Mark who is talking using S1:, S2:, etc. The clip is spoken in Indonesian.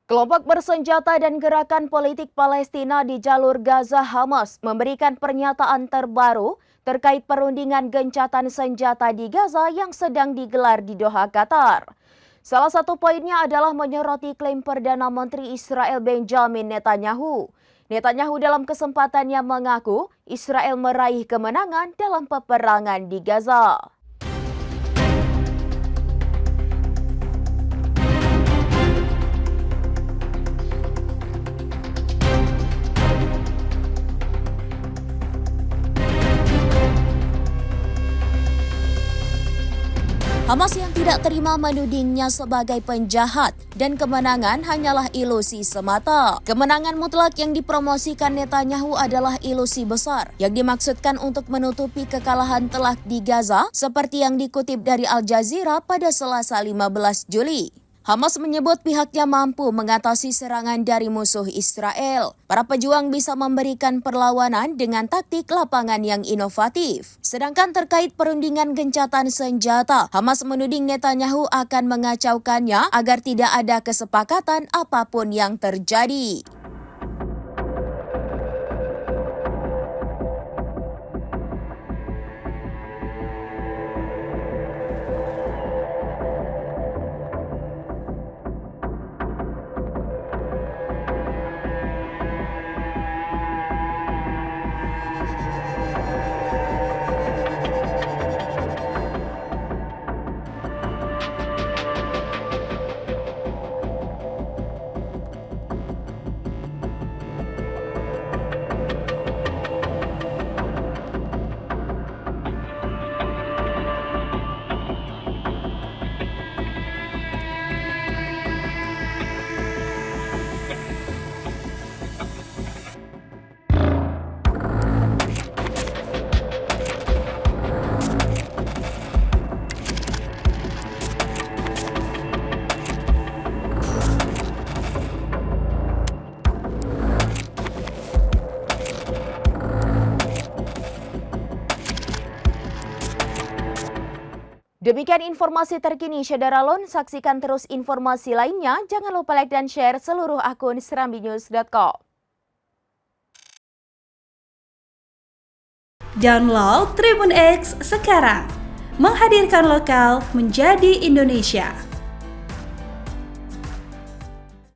S1: Kelompok bersenjata dan gerakan politik Palestina di jalur Gaza Hamas memberikan pernyataan terbaru terkait perundingan gencatan senjata di Gaza yang sedang digelar di Doha, Qatar. Salah satu poinnya adalah menyoroti klaim Perdana Menteri Israel Benjamin Netanyahu. Netanyahu dalam kesempatannya mengaku Israel meraih kemenangan dalam peperangan di Gaza. Hamas yang tidak terima menudingnya sebagai penjahat dan kemenangan hanyalah ilusi semata. Kemenangan mutlak yang dipromosikan Netanyahu adalah ilusi besar yang dimaksudkan untuk menutupi kekalahan telak di Gaza seperti yang dikutip dari Al Jazeera pada Selasa 15 Juli. Hamas menyebut pihaknya mampu mengatasi serangan dari musuh Israel. Para pejuang bisa memberikan perlawanan dengan taktik lapangan yang inovatif. Sedangkan terkait perundingan gencatan senjata, Hamas menuding Netanyahu akan mengacaukannya agar tidak ada kesepakatan apapun yang terjadi. Demikian informasi terkini Syederalon, saksikan terus informasi lainnya. Jangan lupa like dan share seluruh akun serambinews.com.
S2: Download Tribun X sekarang, menghadirkan lokal menjadi Indonesia.